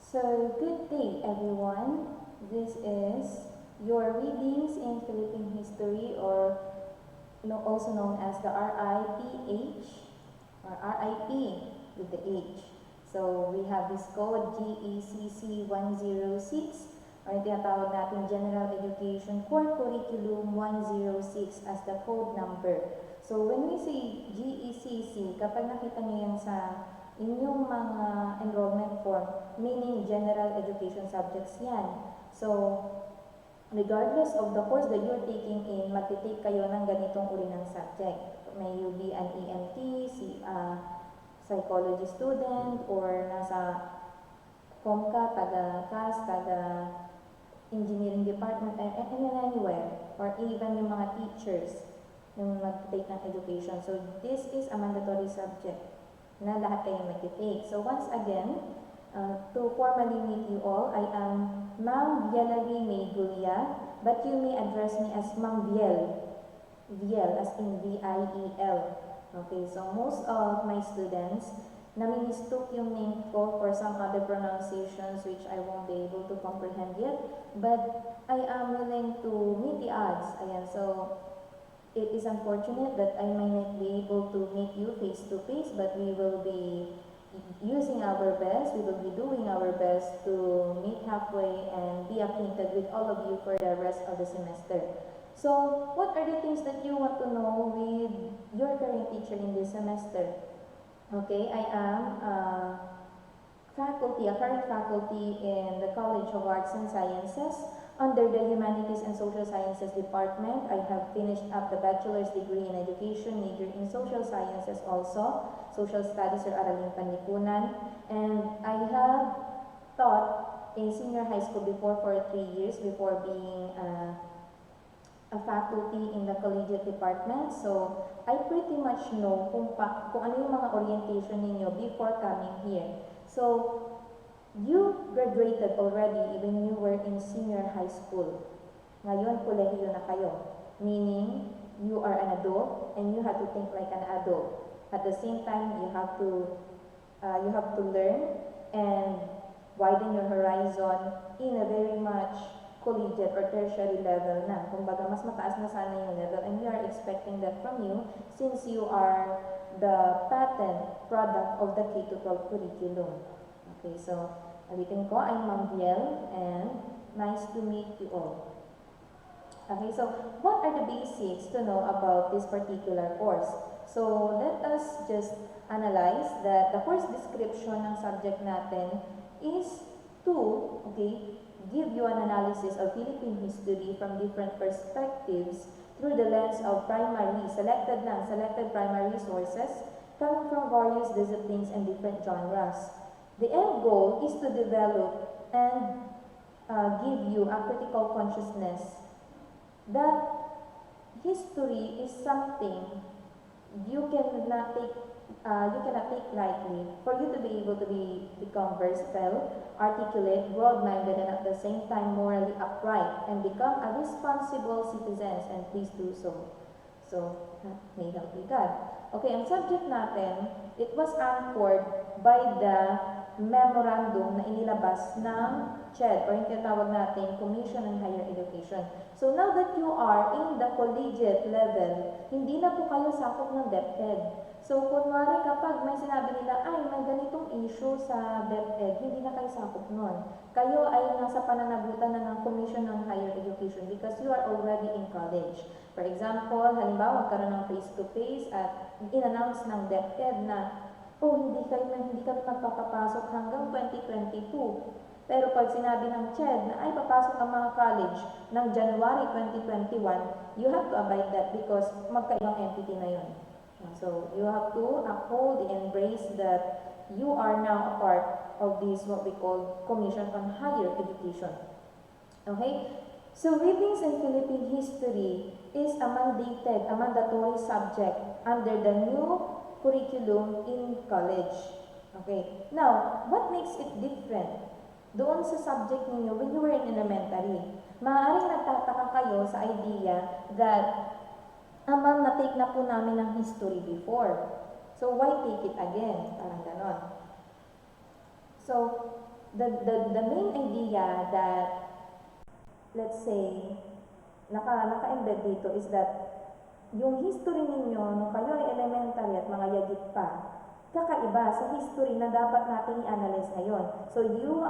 So, good day everyone. This is your readings in Philippine history, or also known as the RIPH or RIP with the H. So, we have this code GECC 106, or tinatawag natin General Education Core Curriculum 106 as the code number. So, when we say GECC, kapag nakita niyo yan sa inyong mga enrollment form, meaning general education subjects yan. So, regardless of the course that you're taking in, magtitake kayo ng ganitong uri ng subject. May you be an EMT, psychology student, or nasa COMCA, taga-CAS, taga-engineering department, and anywhere, or even yung mga teachers yung mag-take ng education. So, this is a mandatory subject na lahat kayo mag-take. So, once again, to formally meet you all, I am Ma'am Vielary Maygulia, but you may address me as Ma'am Viel. Viel, as in V-I-E-L. Okay, so most of my students, nami-mistook yung name ko for some other pronunciations which I won't be able to comprehend yet, but I am willing to meet the odds. Ayan, so it is unfortunate that I may not be able to meet you face to face, but we will be using our best, we will be doing our best to meet halfway and be acquainted with all of you for the rest of the semester. So, what are the things that you want to know with your current teacher in this semester? Okay, I am a current faculty in the College of Arts and Sciences. Under the Humanities and Social Sciences Department, I have finished up the bachelor's degree in education, major in social sciences also, social studies or Araling Panlipunan, and I have taught in senior high school before for 3 years before being a faculty in the collegiate department. So, I pretty much know kung ano yung mga orientation ninyo before coming here. So, you graduated already when you were in senior high school. Ngayon, kolehiyo na kayo. Meaning, you are an adult and you have to think like an adult. At the same time, you have to learn and widen your horizon in a very much collegiate or tertiary level na. Kumbaga, mas mataas na sana yung level, and we are expecting that from you since you are the patent product of the K-12 curriculum. Okay, so ulitin ko, I'm Ma'am Viel, and nice to meet you all. Okay, so what are the basics to know about this particular course? So let us just analyze that the course description ng subject natin is to, give you an analysis of Philippine history from different perspectives through the lens of selected primary sources coming from various disciplines and different genres. The end goal is to develop and give you a critical consciousness that history is something you cannot take lightly. For you to be able to become versatile, articulate, broad-minded, and at the same time morally upright, and become a responsible citizens, and please do so. So, may help you God. Okay, ang subject natin, it was anchored by the memorandum na inilabas ng CHED, or yung tinatawag natin Commission on Higher Education. So now that you are in the collegiate level, hindi na po kayo sakop ng DepEd. So kunwari kapag may sinabi nila, ay may ganitong issue sa DepEd, hindi na kayo sakop nun. Kayo ay nasa pananagutan na ng Commission on Higher Education because you are already in college. For example, halimbawa magkaroon ng face-to-face at in-announce ng DepEd na hindi kami magpapapasok hanggang 2022. Pero pag sinabi ng CHED na ay papasok ang mga college ng January 2021, you have to abide that because magkaibang entity na yun. So, you have to uphold and embrace that you are now a part of this, what we call Commission on Higher Education. Okay? So, readings in Philippine history is a mandatory subject under the new curriculum in college. Okay. Now, what makes it different doon sa subject ninyo when you were in elementary? Maaaring nagtataka kayo sa idea that, ma'am, na-take na po namin ng history before. So, why take it again? Parang ganon. So, the main idea that, let's say, naka-embed dito is that yung history ninyo nung kayo ay elementary at mga yagit pa, kakaiba sa history na dapat natin i-analyze ngayon. So you're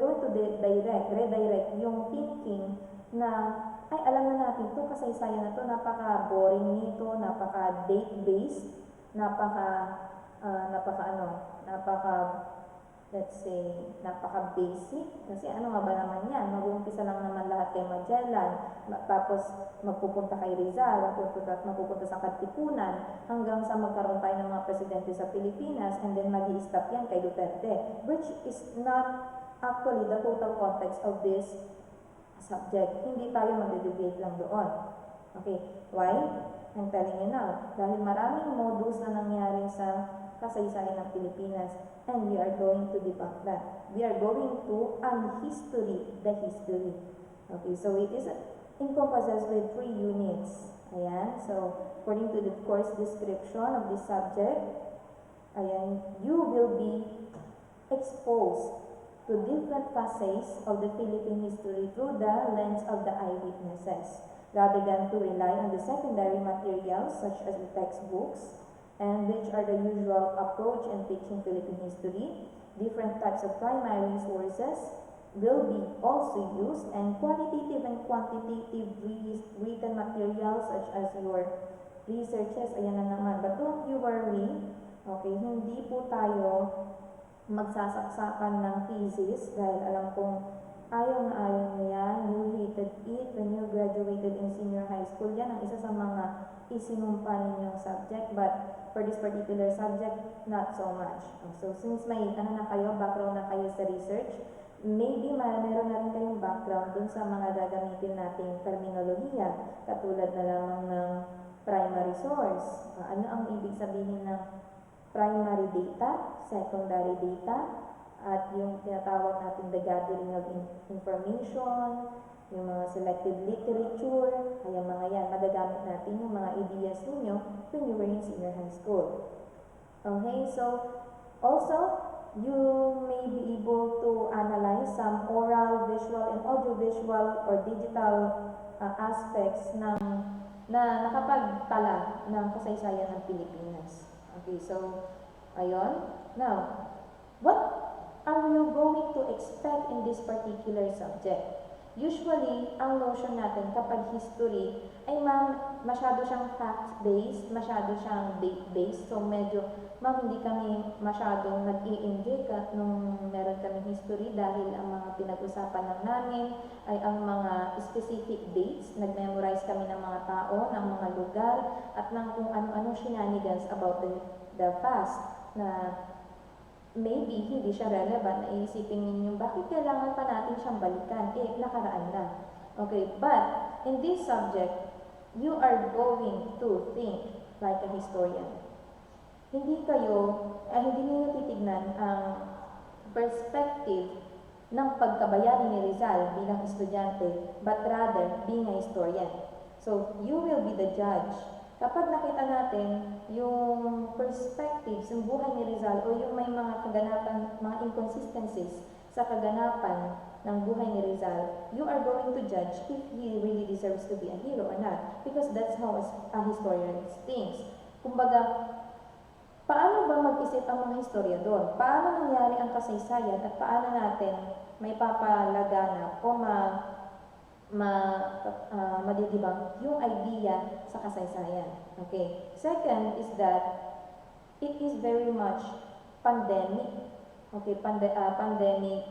going to redirect yung thinking na ay alam na natin to kasaysayan na to, napaka-boring nito, napaka-date-based, let's say, napaka-basic. Kasi ano nga ba naman yan? Mag-uumpisa lang naman lahat kay Magellan, tapos magpupunta kay Rizal, magpupunta sa Katipunan, hanggang sa magkaroon tayo ng mga presidente sa Pilipinas, and then mag-i-stop yan kay Duterte, which is not actually the total context of this subject. Hindi tayo mag-debate lang doon. Okay, why? I'm telling you now. Dahil maraming modus na nangyari sa kasaysayan ng Pilipinas, and we are going to debunk that. We are going to unhistory the history. Okay, so it is encompasses with 3 units. Ayan, so according to the course description of this subject, ayan, you will be exposed to different phases of the Philippine history through the lens of the eyewitnesses, rather than to rely on the secondary materials such as the textbooks, and which are the usual approach in teaching Philippine history. Different types of primary sources will be also used, and qualitative and quantitative written materials such as your researches, ayan na naman. But don't you worry, okay, hindi po tayo magsasaksakan ng thesis dahil alam kong ayaw na ayaw nyo yan, you hated it when you graduated in senior high school. Yan ang isa sa mga isinumpa ninyong subject, but for this particular subject, not so much. So since may na kayo, background na kayo sa research, maybe meron na rin kayong background dun sa mga gagamitin nating terminolohiya, katulad na lamang ng primary source. Ano ang ibig sabihin ng primary data, secondary data, at yung tinatawag natin the gathering of information, yung mga selected literature, kaya mga yan, magagamit natin yung mga ideas ninyo when you were in senior high school. Okay, so also, you may be able to analyze some oral, visual, and audiovisual or digital aspects na nakapagtala ng kasaysayan ng Pilipinas. Okay, so, ayun. Now, what are you going to expect in this particular subject? Usually, ang notion natin kapag history ay masyado siyang fact-based, masyado siyang date-based. So, medyo, hindi kami masyadong nag-i-enjoy nung meron kami history dahil ang mga pinag-usapan lang namin ay ang mga specific dates. Nag-memorize kami ng mga tao, ng mga lugar, at ng kung ano-ano shenanigans about the past na maybe hindi siya relevant na iisipin ninyo, bakit kailangan pa natin siyang balikan? Nakaraan na. Okay, but in this subject, you are going to think like a historian. Hindi niyo titignan ang perspective ng pagkabayani ni Rizal bilang estudyante, but rather being a historian. So, you will be the judge. Kapag nakita natin yung perspectives, yung buhay ni Rizal, o yung may mga kaganapan, mga inconsistencies sa kaganapan ng buhay ni Rizal, you are going to judge if he really deserves to be a hero or not. Because that's how a historian thinks. Kumbaga, paano ba mag-isip ang mga historiador? Paano nangyari ang kasaysayan at paano natin may papalaganap o madidibang yung idea sa kasaysayan. Okay. Second is that it is very much pandemic. Okay, pandemic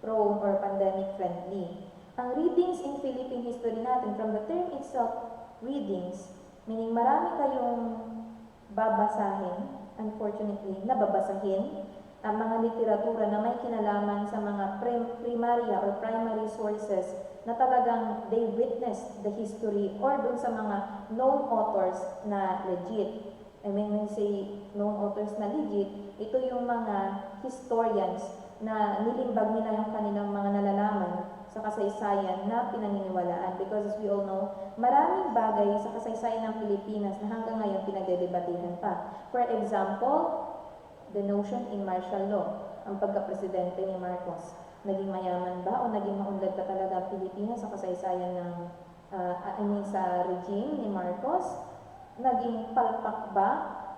prone or pandemic friendly. Ang readings in Philippine history natin, from the term itself, readings, meaning marami kayong babasahin, unfortunately, nababasahin, ang mga literatura na may kinalaman sa mga primarya or primary sources na talagang they witnessed the history or dun sa mga known authors na legit. I mean, when say known authors na legit, ito yung mga historians na nilimbag nila yung kanilang mga nalalaman sa kasaysayan na pinaniniwalaan. Because as we all know, maraming bagay sa kasaysayan ng Pilipinas na hanggang ngayon pinagdedebatehan pa. For example, the notion in martial law. ang pagka-presidente ni Marcos? Naging mayaman ba o naging maunlad ba talaga ang Pilipinas sa kasaysayan ng, sa regime ni Marcos? Naging palpak ba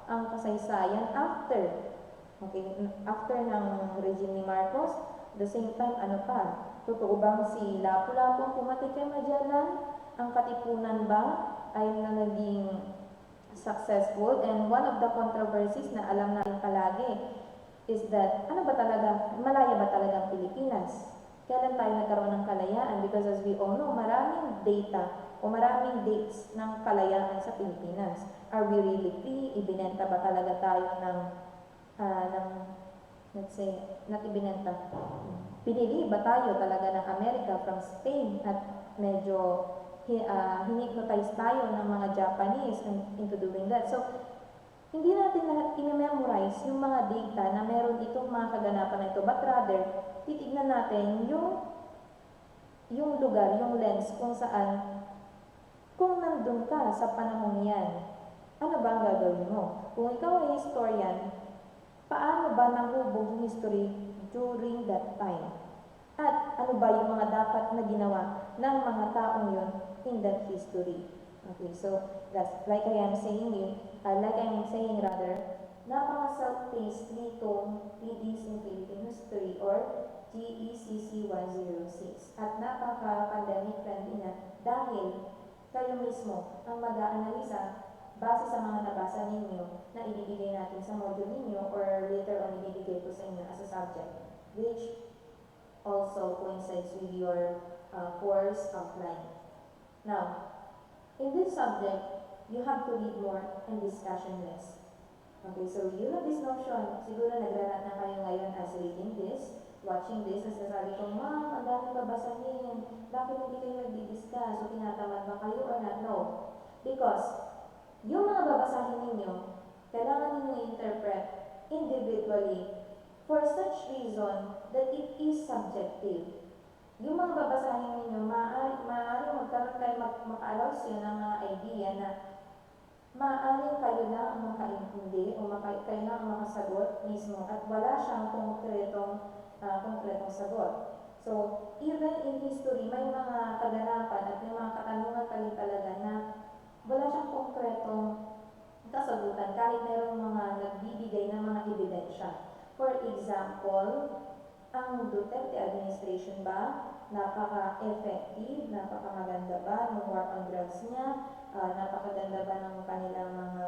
ang kasaysayan after? Okay, after ng regime ni Marcos, the same time, ano pa? Totoo bang si Lapu-Lapu ang pumatik kay Magellan? Ang Katipunan ba ay naging successful? And one of the controversies na alam natin palagi is that, ano ba talaga, malaya ba talaga ang Pilipinas? Kailan tayo nagkaroon ng kalayaan? Because as we all know, maraming data o maraming dates ng kalayaan sa Pilipinas. Are we really free? Ibinenta ba talaga tayo let's say, ibinenta? Pinili ba tayo talaga ng Amerika from Spain at medyo hinipnotize tayo ng mga Japanese into doing that? So, hindi natin lahat i-memorize yung mga data na meron itong mga kaganapan na ito, but rather, titignan natin yung lugar, yung lens kung saan, kung nandun ka sa panahon yan, ano ba ang gagawin mo? Kung ikaw ay historian, paano ba nahubog yung history during that time? At ano ba yung mga dapat na ginawa ng mga taong yun in that history? Okay, so that's like I am saying napaka-self-paced nitong PDs in Philippine History or GECC 106 at napaka-pandemic friendly na dahil kayo mismo ang mag-aanalisa base sa mga nabasa ninyo na ibibigay natin sa module ninyo or later on ibibigay ko sa inyo as a subject, which also coincides with your course outline. Now, in this subject, you have to read more and discussion less. Okay, so you have this notion, siguro nagrarat na kayo ngayon as reading this, watching this, as nasabi ko, ma'am, ang dami babasahin, bakit hindi kayo nagdi-discuss o tinatamad ba kayo or not? No. Because, yung mga babasahin ninyo, kailangan ninyo interpret individually for such reason that it is subjective. Yung mga babasahin ninyo, maaari magkaroon kayo maka-arouse yun ng mga idea na maaaring kayo lang ang makaintindi o kayo lang ang makasagot mismo at wala siyang konkretong sagot. So, even in history, may mga kaganapan at may mga katanungan pa rin talaga na wala siyang konkretong kasagutan kahit mayroong mga nagbibigay ng mga ebidensya. For example, ang Duterte administration ba, napaka-effective, napaka-maganda ba ng war on drugs niya, napakaganda ba ng kanilang mga,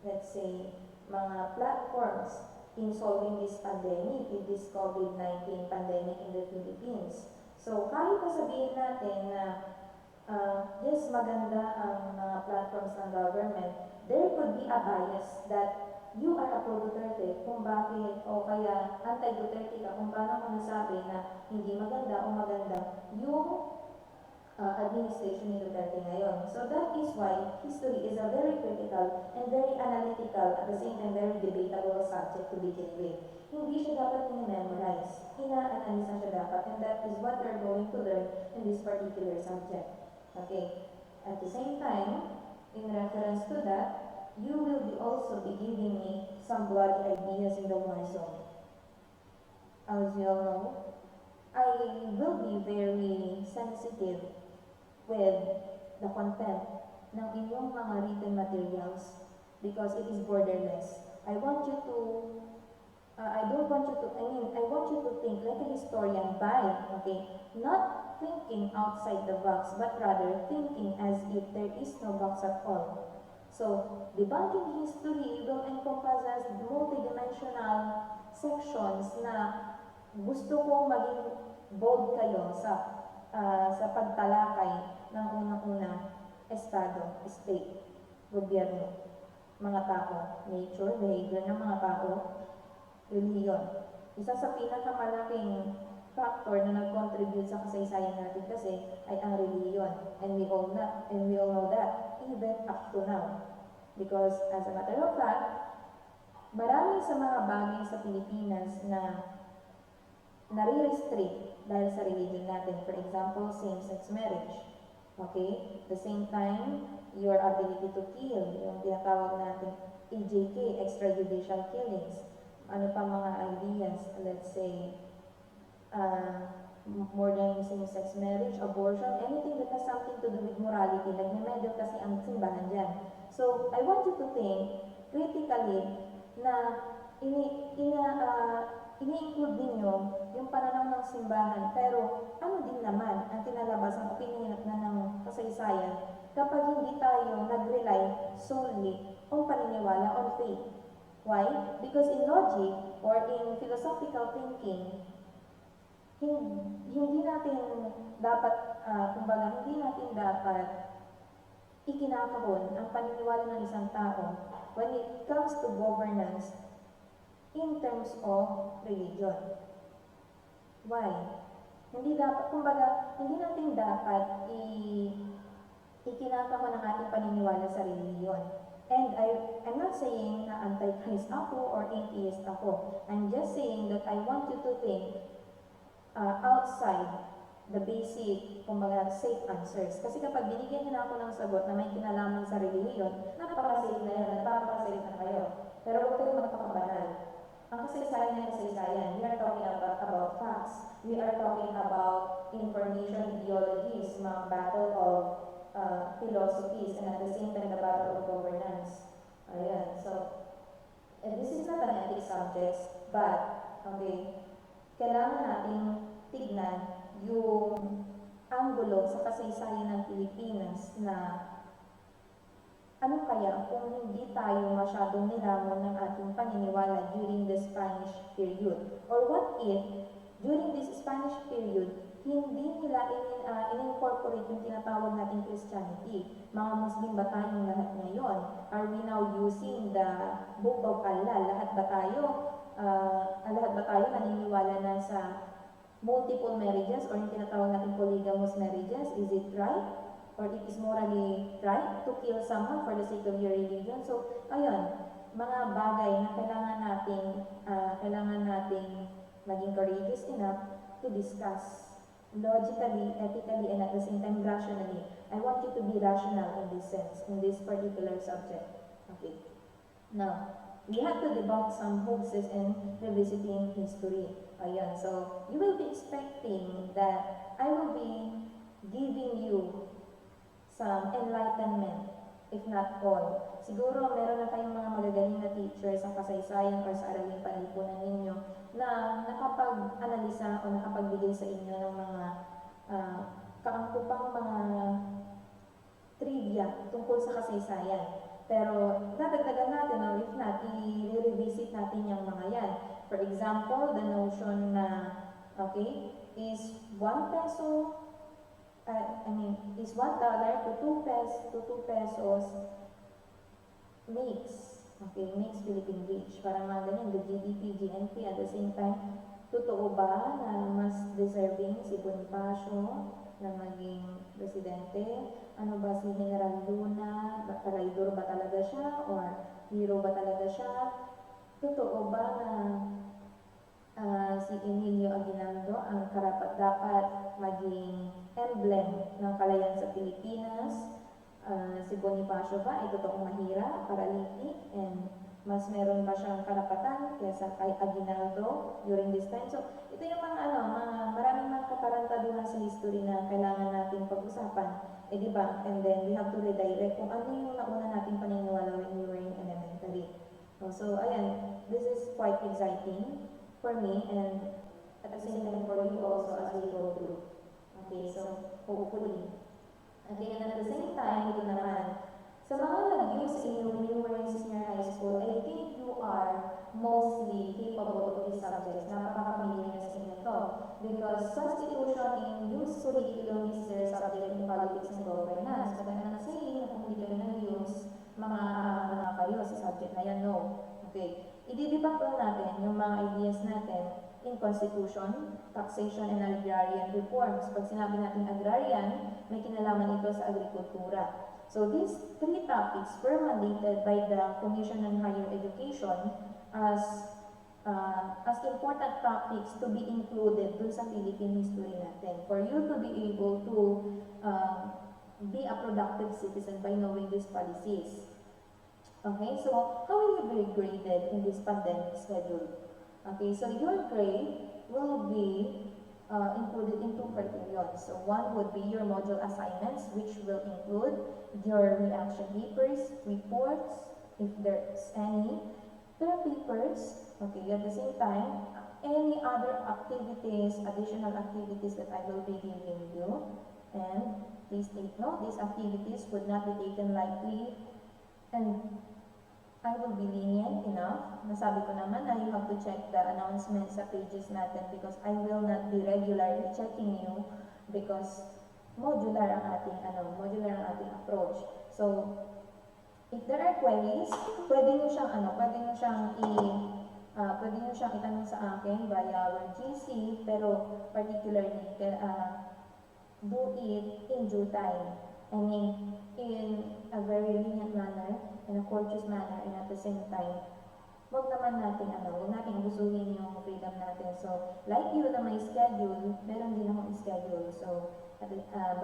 let's say, mga platforms in solving this pandemic, in this COVID-19 pandemic in the Philippines. So, kahit sabihin natin na yes, maganda ang mga platforms ng government, there could be a bias that you are a pro-Duterte kung bakit o kaya anti-Duterte ka kung paano mo nasabi na hindi maganda o maganda yung administration ni Duterte ngayon. So that is why history is a very critical and very analytical at the same time very debatable subject to begin with. Hindi siya dapat i-memorize. Ina-analyze siya dapat, and that is what we're going to learn in this particular subject. Okay. At the same time, in reference to that, you will be also be giving me some bloody ideas in the war zone. As you all know, I will be very sensitive with the content ng inyong mga written materials because it is borderless. I want you to I want you to think like a historian okay? Not thinking outside the box, but rather thinking as if there is no box at all. So, debunking history will encompass as multidimensional sections na gusto kong maging bold kayo sa pagtalakay ng unang-una estado, state, gobyerno, mga tao, nature, behavior ng mga tao, religion. Isa sa pinakamalaking factor na nag-contribute sa kasaysayan natin kasi ay ang religion. And we all know that even up to now. Because as a matter of fact, marami sa mga bagay sa Pilipinas na nare-restrict dahil sa religion natin. For example, same-sex marriage. Okay? At the same time, your ability to kill, yung tinatawag natin EJK, extrajudicial killings. ano pa mga ideas, let's say, more than same-sex marriage, abortion, anything that has something to do with morality, nagme-meddle kasi ang simbahan dyan. So, I want you to think critically na ini-include ninyo yung pananaw ng simbahan, pero ano din naman ang tinalabas ang opinion na ng kasaysayan kapag hindi tayo nag-rely solely on paniniwala, on faith. Why? Because in logic or in philosophical thinking, hindi natin dapat, hindi natin dapat ikinakahon ang paniniwala ng isang tao when it comes to governance in terms of religion. Why? Hindi natin dapat ikinakahon ang ating paniniwala sa religion. And I'm not saying na anti-Christ ako or atheist ako. I'm just saying that I want you to think outside the basic, safe answers. Kasi kapag binigyan niyo na ako ng sagot na may kinalaman sa relihiyon, napaka-safe na yan, napaka-safe na kayo. Pero huwag kayong magpakabanal. Ang kasaysayan na kasaysayan, we are talking about facts. We are talking about information, ideologies, mga battle of philosophies, and at the same time, the battle of governance. Ayan, so, and this is not an ethics subject, but, okay, kailangan nating tignan yung anggulo sa kasaysayan ng Pilipinas na ano kaya kung hindi tayo masyadong nilamon ng ating paniniwala during the Spanish period? Or what if, during this Spanish period, hindi nila in-incorporate yung tinatawag nating Christianity? Mga Muslim ba tayong lahat ngayon? Are we now using the Book of Allah? Lahat ba tayo naniniwala na sa multiple marriages or yung tinatawag natin polygamous marriages? Is it right? Or it is morally right to kill someone for the sake of your religion? So, ayun, mga bagay na kailangan nating maging courageous enough to discuss logically, ethically, and at the same time rationally. I want you to be rational in this sense, in this particular subject. Okay. Now, we have to debunk some hoaxes and revisiting history. Ayan, so you will be expecting that I will be giving you some enlightenment, if not all. Siguro meron na kayong mga magagaling na teachers sa kasaysayan or sa araling panlipunan ninyo na nakapag-analisa o nakapagbigay sa inyo ng mga kaangkupang mga trivia tungkol sa kasaysayan. Pero dadagdagan natin, or if not, i-revisit natin yung mga yan. For example, the notion na, okay, is 1 peso, is $1 to 2 pesos makes Philippine rich. Parang mga ganyan, the GDP, GNP, at the same time, totoo ba na mas deserving si Bonifacio na maging presidente? Ano ba si General Luna? Traidor ba talaga siya? Or hero ba talaga siya? Totoo ba na si Emilio Aguinaldo ang karapat-dapat maging emblem ng kalayaan sa Pilipinas? Si Bonifacio ba ay totoong mahirap, paralytic, and mas meron ba siyang karapatan kaysa kay Aguinaldo during this time? So, ito yung maraming mga katarantaduhan sa history na kailangan natin pag-usapan. Diba? And then, we have to redirect kung ano yung nauna nating paniniwala when we were in elementary. So, ayan, this is quite exciting for me and at the same time for you also as we go through. Okay, so, hopefully. Okay, and at the same time, ito naman, sa mga nag-use in when you were in senior high school, I think you are mostly capable of these subjects. Napaka-familiar sa inyo to. Because constitution in use curriculum is their subject in politics and governance. But I'm not saying na kung hindi kayo nag-use, mga kayo sa subject na yan, no. Okay, i-debunk lang natin yung mga ideas natin in constitution, taxation, and agrarian reforms. Pag sinabi natin agrarian, may kinalaman ito sa agrikultura. So these 3 topics were mandated by the Commission on Higher Education as important topics to be included dun sa Philippine history natin. For you to be able to be a productive citizen by knowing these policies. Okay, so how will you be graded in this pandemic schedule? Okay, so your grade will be included in two periods. So one would be your module assignments, which will include your reaction papers, reports, if there's any, term papers, okay, at the same time, any other activities, additional activities that I will be giving you. And please take note, these activities would not be taken lightly, and I will be lenient enough. Nasabi ko naman na you have to check the announcements sa pages natin because I will not be regularly checking you because modular ang ating approach. So, if there are queries, pwede nyo siyang itanong sa akin via our GC, pero particularly, do it in due time. I mean, in a very lenient manner, in a courteous manner, and at the same time, huwag natin abusuhin yung freedom natin. So, like you na may schedule, meron din akong schedule. So,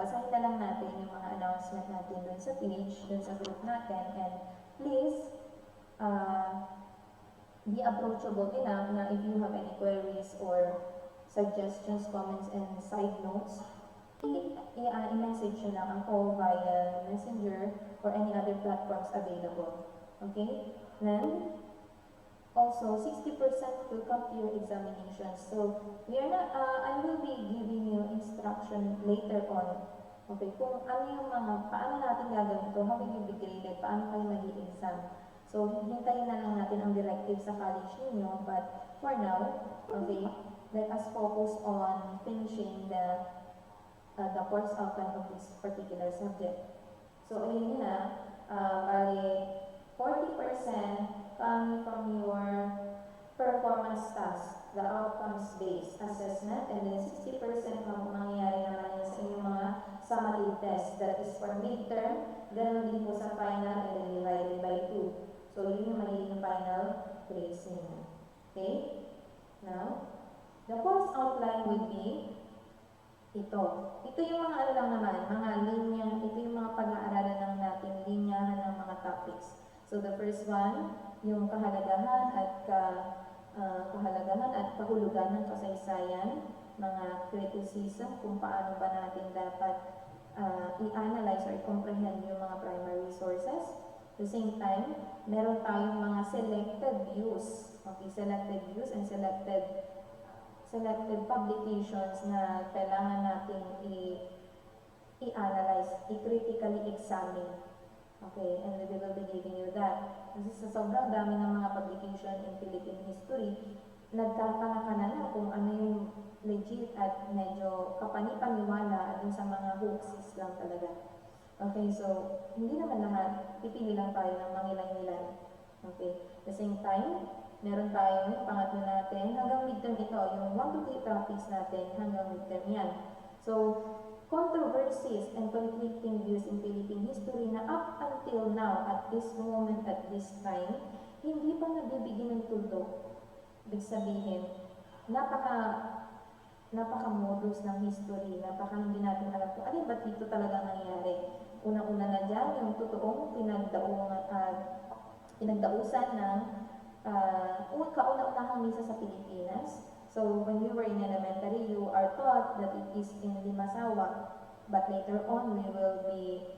basahin na lang natin yung mga announcement natin dun sa page, dun sa group natin, and please, be approachable enough na if you have any queries or suggestions, comments, and side notes, i-message nyo lang ako via Messenger or any other platforms available. Okay? Then, also, 60% will come to your examinations. So, I will be giving you instruction later on. Okay, kung ano yung paano natin gagawin ito, how will you be graded, paano kayo mag-i-exam. So, hintayin na lang natin ang directive sa college ninyo, but for now, okay, let us focus on finishing the course outline of this particular subject. So, ayun na, bali, 40% coming from your performance task, the outcomes-based assessment, and then 60% mangyayari naman yan sa inyong mga summative test, that is for midterm, ganun din po sa final, and then divided by 2. So, yun yung magiging final grades ninyo. Okay? Now, the course outline would be ito. Ito yung mga mga linya, ito yung mga pag-aaralan ng nating linyahan ng mga topics. So the first one, yung kahalagahan at kahulugan ng kasaysayan, mga criticism, kung paano ba natin dapat i-analyze or i-comprehend yung mga primary sources. At the same time, meron tayong mga selected views. Okay, selected views and selected publications na kailangan natin i-analyze, i-critically examine. Okay, and we will be giving you that. Kasi sa sobrang dami ng mga publication in Philippine history, nagtataka na kung ano yung legit at medyo kapani-paniwala at sa mga hoaxes lang talaga. Okay, so hindi naman lahat, pipili lang tayo ng mangilay-ngilay. Okay, at the same time, meron tayong yung pangatlo natin, hanggang midterm ito, yung 1 to 3 topics natin, hanggang midterm yan. So, controversies and conflicting views in Philippine history na up until now, at this moment, at this time, hindi pa nabibigyan ng tuldok. Ibig sabihin, napaka-modus ng history, hindi natin alam kung alin ba dito talaga nangyari. Unang-una na dyan, yung totoong pinagdausan ng kauna-unahang misa sa Pilipinas. So, when we were in elementary, you are taught that it is in Limasawa. But later on, we will be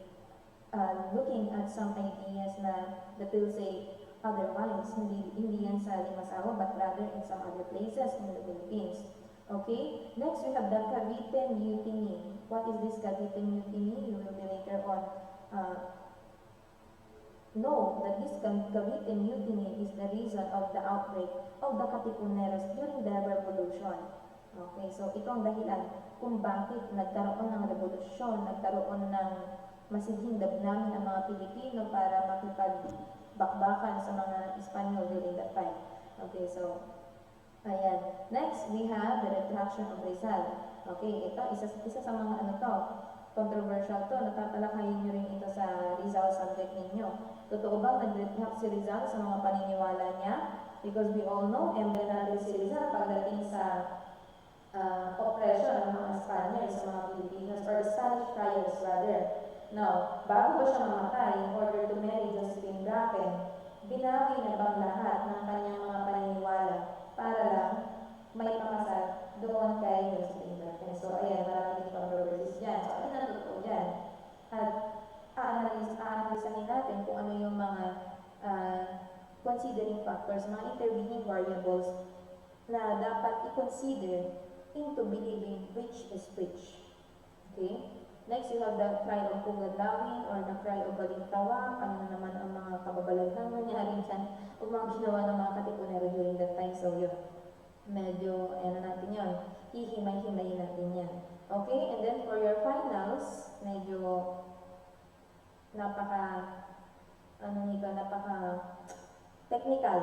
looking at some ideas that will say otherwise. Hindi yan sa Limasawa, but rather in some other places in the Philippines. Okay? Next, we have the Cavite Mutiny. What is this Cavite Mutiny? You will be later on know that this Cavite Mutiny is the reason of the outbreak of the Katipuneros during the Revolution. Okay, so itong dahilan kung bakit nagkaroon ng revolusyon, nagkaroon ng masidhing damdamin ang mga Pilipino para makipagbakbakan sa mga Espanyol during that time. Okay, so ayan. Next, we have the retraction of Rizal. Okay, ito, isa sa mga controversial to, natatalakayin nyo rin ito sa Rizal subject ninyo. Totoo bang nag-retract si Rizal sa mga paniniwala niya? Because we all know, emblenated si Rizal pagdating sa oppression ng mga Spaniards sa mga Pilipinas, or Spanish friars rather. Now, bago ba siya mamatay in order to marry Josephine Bracken, binawi na bang lahat ng kanyang mga paniniwala? para lang may pamasal doon kay Joseph Internet. So, ayan, maraming controversies dyan. So, ano na totoo dyan? At aanalisahin natin kung ano yung mga uh, considering factors, mga intervening variables na dapat i-consider into believing which is which. Okay? Next, you have the cry of Pugadlawin or the cry of Balintawak. Ano na naman ang mga kababalaghan nangyari dyan o mga ginawa ng mga katipunero during that time. So, yun. Medyo, ano natin yun. Hihimay-himayin natin yan. Okay? And then, for your finals, medyo napaka-technical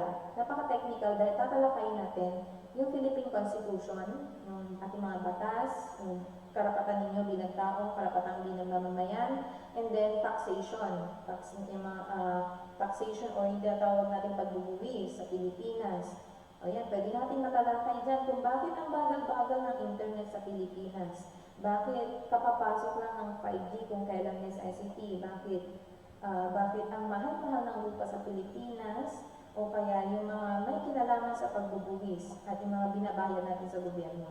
dahil tatalakayin natin yung Philippine Constitution, yung ating mga batas, yung karapatan ninyo bilang tao, karapatan bilang mamamayan, and then taxation, taxation or yung tinatawag natin pagbubuwis sa Pilipinas. Ayan, pwede natin matalakay dyan kung bakit ang bagal-bagal ng internet sa Pilipinas. Bakit kapapasok lang ng 5G kung kailan may ICT? Bakit ang mahal-mahal ng lupa sa Pilipinas o kaya yung mga may kinalaman sa pagbubuwis at yung mga binabayad natin sa gobyerno.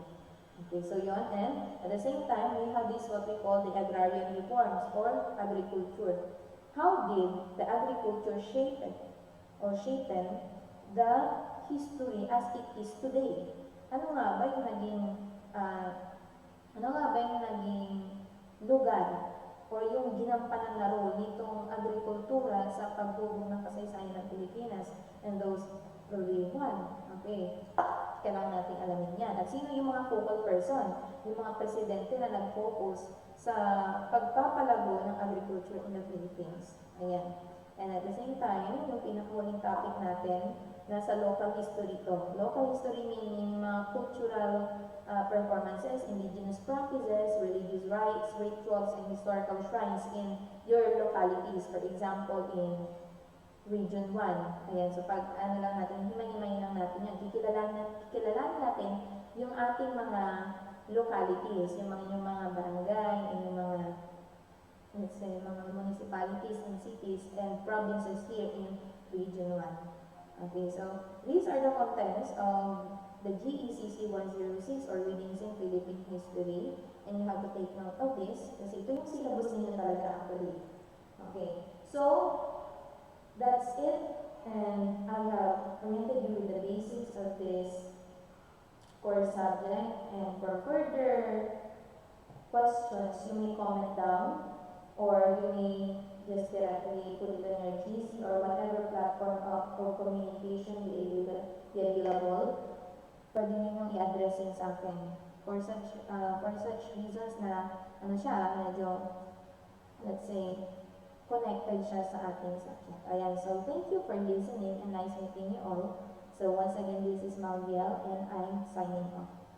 Okay, so yun. And at the same time, we have this what we call the agrarian reforms or agriculture. How did the agriculture shape the history as it is today? Ano nga ba yung naging lugar o yung ginampanan na role nitong agrikultura sa paghubog ng kasaysayan ng Pilipinas? And those will be one. Okay. Kailangan natin alamin yan. At sino yung mga focal person? Yung mga presidente na nag-focus sa pagpapalago ng agriculture in the Philippines. Ayan. And at the same time, yung pinakahuling topic natin, nasa local history to. Local history meaning mga cultural performances, indigenous practices, religious rites, rituals, and historical shrines in your localities. For example, in Region 1. Ayan, so pag ano lang natin, himay-himayin lang natin yan. Kikilalanin natin yung ating mga localities, yung mga barangay, and yung mga, let's say, mga municipalities and cities and provinces here in Region 1. Okay, so these are the contents of the GECC 106 or Readings in Philippine History, and you have to take note of this kasi ito yung syllabus ninyo talaga actually. Okay, so that's it, and I have acquainted you with the basics of this course subject, and for further questions, you may comment down or you may just directly put it on your GC or whatever platform of communication be available. Pwede ninyong i-address yun sa akin. For such reasons na, medyo, let's say, connected siya sa ating subject. Ayan, so thank you for listening and nice meeting you all. So once again, this is Malviel and I'm signing off.